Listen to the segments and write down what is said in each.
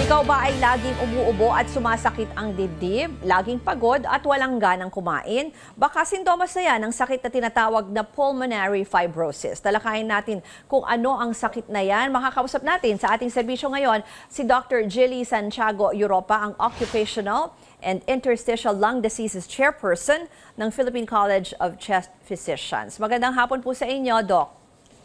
Ikaw ba ay laging umuubo at sumasakit ang dibdib, laging pagod at walang ganang kumain? Baka sintomas na yan ng sakit na tinatawag na pulmonary fibrosis. Talakayin natin kung ano ang sakit na yan. Makakausap natin sa ating serbisyo ngayon si Dr. Jilly Santiago Europa, ang Occupational and Interstitial Lung Diseases Chairperson ng Philippine College of Chest Physicians. Magandang hapon po sa inyo, Doc.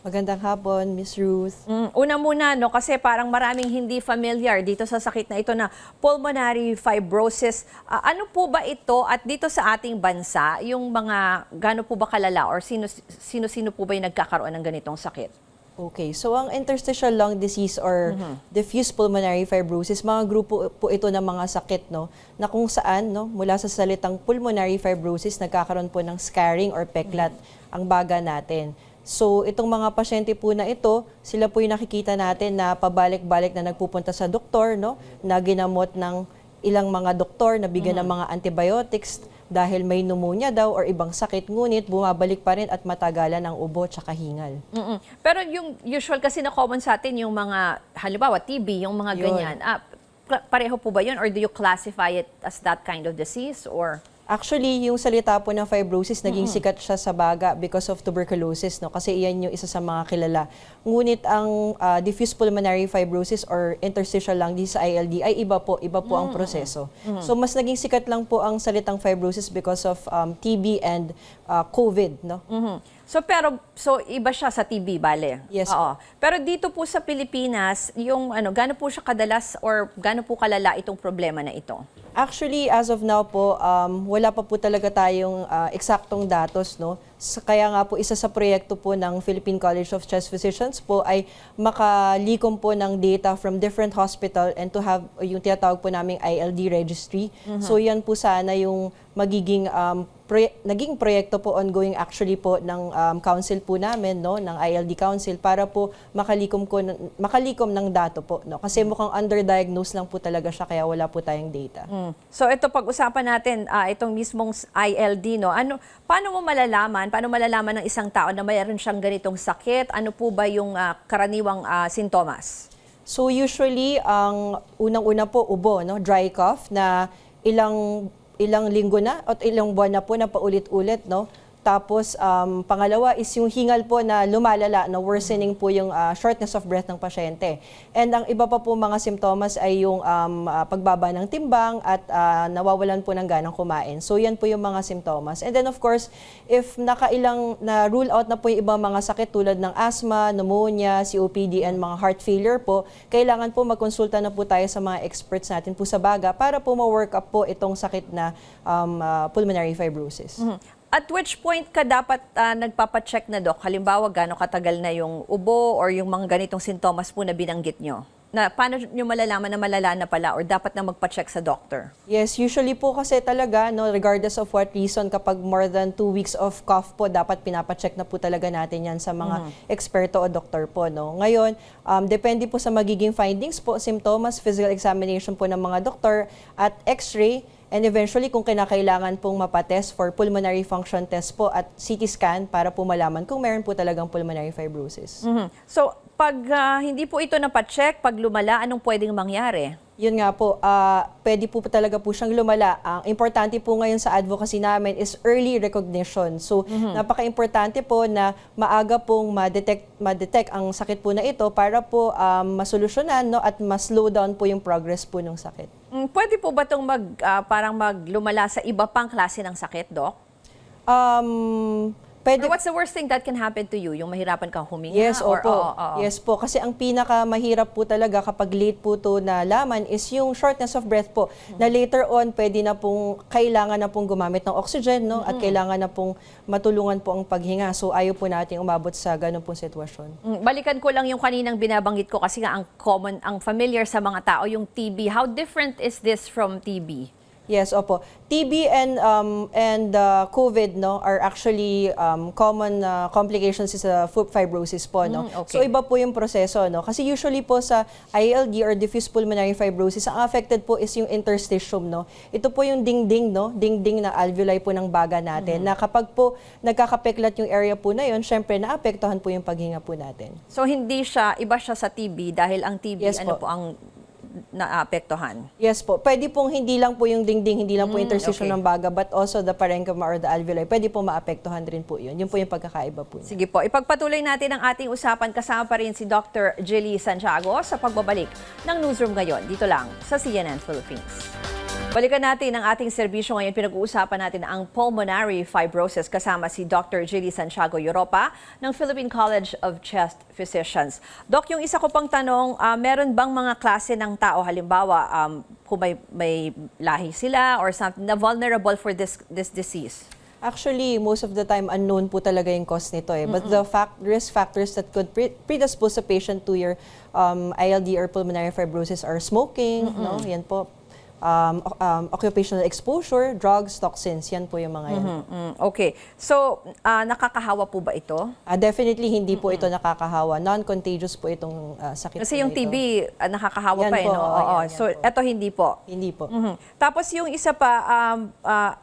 Magandang hapon, Miss Ruth. Una muna, no, kasi parang maraming hindi familiar dito sa sakit na ito na pulmonary fibrosis. Ano po ba ito at dito sa ating bansa, yung mga gaano po ba kalala or sino-sino po ba yung nagkakaroon ng ganitong sakit? Okay, so ang interstitial lung disease or diffuse pulmonary fibrosis, mga grupo po ito ng mga sakit, no, na kung saan, no, mula sa salitang pulmonary fibrosis, nagkakaroon po ng scarring or peklat ang baga natin. So, itong mga pasyente po na ito, sila po yung nakikita natin na pabalik-balik na nagpupunta sa doktor, no? Na ginamot ng ilang mga doktor, nabigyan ng mga antibiotics dahil may pneumonia daw or ibang sakit, ngunit bumabalik pa rin at matagalan ang ubo at hingal. Pero yung usual kasi na common sa atin, yung mga, halimbawa, TB, yung mga ganyan, pareho po ba yun or do you classify it as that kind of disease or... Actually, yung salita po ng fibrosis, naging sikat siya sa baga because of tuberculosis, no? Kasi iyan yung isa sa mga kilala. Ngunit ang diffuse pulmonary fibrosis or interstitial lung disease, ILD, ay iba po ang proseso. So, mas naging sikat lang po ang salitang fibrosis because of TB and COVID, no? So iba siya sa TB, bale. Yes. Oo. Pero dito po sa Pilipinas, yung gaano po siya kadalas or gaano po kalala itong problema na ito? Actually, as of now po, wala pa po talaga tayong eksaktong datos, no? Kaya nga po, isa sa proyekto po ng Philippine College of Chest Physicians po ay makalikom po ng data from different hospital and to have yung tinatawag po naming ILD registry. So yan po sana yung magiging naging proyekto po ongoing actually po ng council po namin, no, ng ILD Council, para po makalikom ng data po, no, kasi mukhang underdiagnosed lang po talaga siya kaya wala po tayong data. So ito, pag-usapan natin itong mismong ILD, no, paano malalaman ng isang tao na mayroon siyang ganitong sakit? Ano po ba yung karaniwang sintomas? So usually ang unang-una po ubo, no, dry cough na ilang linggo na at ilang buwan na po na paulit-ulit, no? Tapos pangalawa is yung hingal po na lumalala, na worsening po yung shortness of breath ng pasyente. And ang iba pa po mga simptomas ay yung pagbaba ng timbang at nawawalan po ng ganang kumain. So yan po yung mga simptomas. And then of course, if na-rule out na po yung ibang mga sakit tulad ng asthma, pneumonia, COPD, and mga heart failure po, kailangan po magkonsulta na po tayo sa mga experts natin po sa baga para po ma-work up po itong sakit na pulmonary fibrosis. At which point ka dapat nagpapacheck na, Doc? Halimbawa, gaano katagal na yung ubo or yung mga ganitong sintomas po na binanggit nyo? Paano nyo malalaman na malala na pala or dapat na magpacheck sa doctor? Yes, usually po kasi talaga, no, regardless of what reason, kapag more than 2 weeks of cough po, dapat pinapacheck na po talaga natin yan sa mga eksperto o doktor po, no. Ngayon, depende po sa magiging findings po, symptoms, physical examination po ng mga doktor at x-ray. And eventually, kung kinakailangan pong mapatest for pulmonary function test po at CT scan para po malaman kung meron po talagang pulmonary fibrosis. So, pag hindi po ito napacheck, pag lumala, anong pwedeng mangyari? Yun nga po, pwede po talaga po siyang lumala. Ang importante po ngayon sa advocacy namin is early recognition. So, napaka-importante po na maaga pong ma-detect ang sakit po na ito para po masolusyonan, no, at ma-slow down po yung progress po ng sakit. Pwede po ba itong parang maglumala sa iba pang klase ng sakit, Doc? Pwede. Or what's the worst thing that can happen to you? Yung mahirapan kang huminga? Yes, or, opo. Yes po. Kasi ang pinakamahirap po talaga kapag late po to na laman is yung shortness of breath po. Na later on, pwede na pong, kailangan na pong gumamit ng oxygen, no? At kailangan na pong matulungan po ang paghinga. So ayaw po natin umabot sa ganun pong sitwasyon. Balikan ko lang yung kaninang binabanggit ko kasi nga ang familiar sa mga tao, yung TB. How different is this from TB? Yes, opo. TB and COVID, no, are actually common complications sa food fibrosis po, no. Okay. So iba po yung proseso, no. Kasi usually po sa ILD or diffuse pulmonary fibrosis, ang affected po is yung interstitium, no. Ito po yung dingding, no, dingding na alveoli po ng baga natin. Na kapag po nagkakapeklat yung area po na yon, syempre naapektuhan po yung paghinga po natin. So hindi siya iba siya sa TB dahil ang TB Yes ano po. po ang naapektuhan? Yes po. Pwede pong hindi lang po yung dingding, hindi lang po interstitial okay. ng baga, but also the parenchyma or the alveoli. Pwede po maapektuhan rin po yun. Yun po yung pagkakaiba po niya. Sige po, ipagpatuloy natin ang ating usapan. Kasama pa rin si Dr. Jilly Santiago sa pagbabalik ng Newsroom ngayon. Dito lang sa CNN Philippines. Balikan natin ang ating serbisyo ngayon. Pinag-uusapan natin ang pulmonary fibrosis kasama si Dr. Jilly Santiago Europa ng Philippine College of Chest Physicians. Doc, yung isa ko pang tanong, meron bang mga klase ng tao, halimbawa kung may lahi sila or something na vulnerable for this disease? Actually, most of the time, unknown po talaga yung cause nito eh. But the risk factors that could predispose a patient to your ILD or pulmonary fibrosis are smoking, no? Yan po. Occupational exposure, drugs, toxins, yan po yung mga yan. Okay. So, nakakahawa po ba ito? Definitely hindi po ito nakakahawa. Non-contagious po itong sakit Kasi yung na ito. TB, nakakahawa Yan pa eh, po, no? Oo. yan So, po. eto hindi po. Hindi po. Tapos yung isa pa,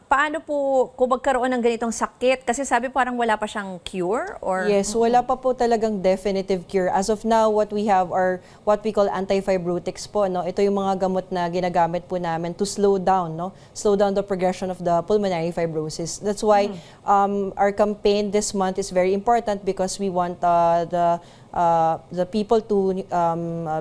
paano po kung magkaroon ng ganitong sakit? Kasi sabi parang wala pa siyang cure? Or Yes, wala pa po talagang definitive cure. As of now, what we have are what we call antifibrotics po. No? Ito yung mga gamot na ginagamit po namin to slow down, no? Slow down the progression of the pulmonary fibrosis. That's why our campaign this month is very important because we want the people to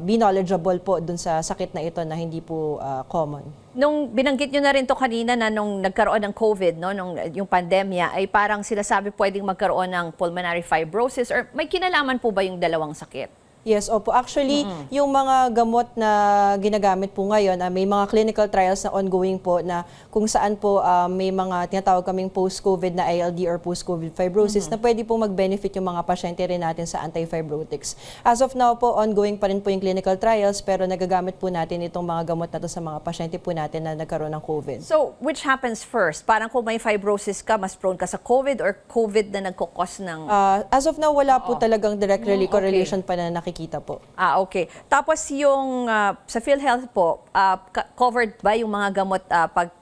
be knowledgeable po dun sa sakit na ito na hindi po common. nung binanggit nyo na rin to kanina na nung nagkaroon ng COVID, no, nung yung pandemya, ay parang sinasabi pwedeng magkaroon ng pulmonary fibrosis or may kinalaman po ba yung dalawang sakit? Yes, opo. Actually, yung mga gamot na ginagamit po ngayon, may mga clinical trials na ongoing po na kung saan po may mga tinatawag kaming post-COVID na ILD or post-COVID fibrosis na pwede po mag-benefit yung mga pasyente rin natin sa antifibrotics. As of now po, ongoing pa rin po yung clinical trials pero nagagamit po natin itong mga gamot na to sa mga pasyente po natin na nagkaroon ng COVID. So, which happens first? Parang kung may fibrosis ka, mas prone ka sa COVID or COVID na nagkukos ng... As of now, wala po talagang direct correlation pa na nakikita po. Okay. Tapos yung sa PhilHealth po, covered ba yung mga gamot pag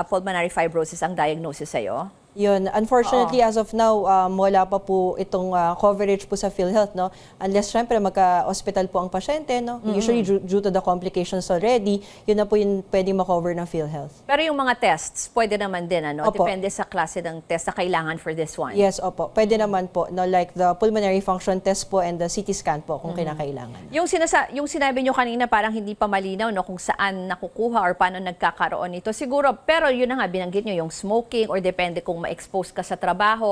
pulmonary fibrosis ang diagnosis sa'yo? Yun. Unfortunately, as of now, wala pa po itong coverage po sa PhilHealth, no? Unless, syempre, magka-hospital po ang pasyente, no? Usually, due to the complications already, yun na po yung pwedeng makover ng PhilHealth. Pero yung mga tests, pwede naman din, ano? Opo. Depende sa klase ng test na kailangan for this one. Yes, opo. Pwede naman po, no? Like the pulmonary function test po and the CT scan po kung kinakailangan. Yung sinabi nyo kanina parang hindi pa malinaw, no, kung saan nakukuha or paano nagkakaroon nito. Siguro, pero yun na nga, binanggit nyo yung smoking or depende kung ma-expose ka sa trabaho.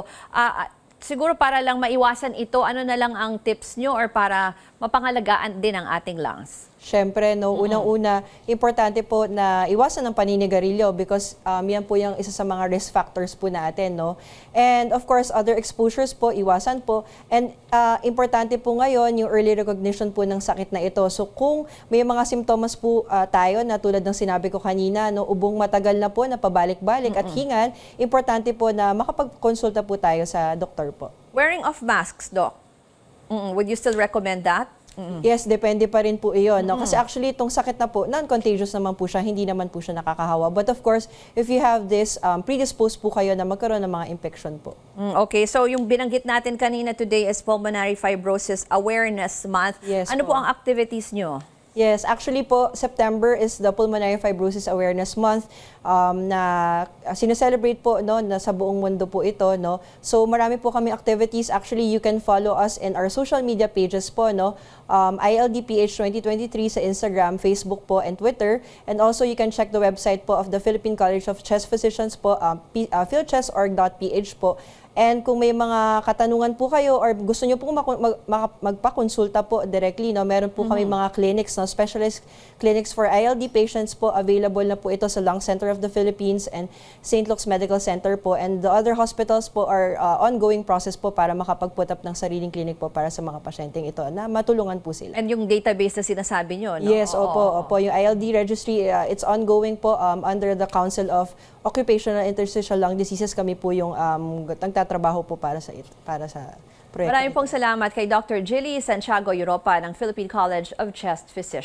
Siguro para lang maiwasan ito, ano na lang ang tips nyo or para mapangalagaan din ang ating lungs? Siyempre, no, unang-una, importante po na iwasan ng paninigarilyo because yan po yung isa sa mga risk factors po natin, no? And of course, other exposures po, iwasan po. And importante po ngayon yung early recognition po ng sakit na ito. So kung may mga simptomas po tayo na tulad ng sinabi ko kanina, no, ubong matagal na po, na pabalik-balik at hingal, importante po na makapagkonsulta po tayo sa doktor po. Wearing of masks, Doc. Would you still recommend that? Yes, depende pa rin po iyon. No? Kasi actually, itong sakit na po, non-contagious naman po siya, hindi naman po siya nakakahawa. But of course, if you have this, predisposed po kayo na magkaroon ng mga infection po. Okay, so yung binanggit natin kanina today is Pulmonary Fibrosis Awareness Month. Yes Ano po ang activities nyo? Yes, actually po, September is the Pulmonary Fibrosis Awareness Month na sineselebrate po, no, na sa buong mundo po ito, no. So marami po kami activities. Actually, you can follow us in our social media pages po, no. ILDPH 2023 sa Instagram, Facebook po, and Twitter. And also you can check the website po of the Philippine College of Chest Physicians po, philchestorg.ph po. And kung may mga katanungan po kayo or gusto nyo po magpakonsulta po directly, no, meron po kami mga clinics, no, specialist clinics for ILD patients po. Available na po ito sa Lung Center of the Philippines and St. Luke's Medical Center po. And the other hospitals po are ongoing process po para makapag-put up ng sariling clinic po para sa mga pasyenteng ito na matulungan po sila. And yung database na sinasabi nyo, no? Yes, opo. Yung ILD registry, it's ongoing po under the Council of Occupational Interstitial Lung Diseases. Kami po yung nagtatrabaho po para sa proyekto. Maraming pong salamat kay Dr. Jilly Santiago Europa ng Philippine College of Chest Physicians.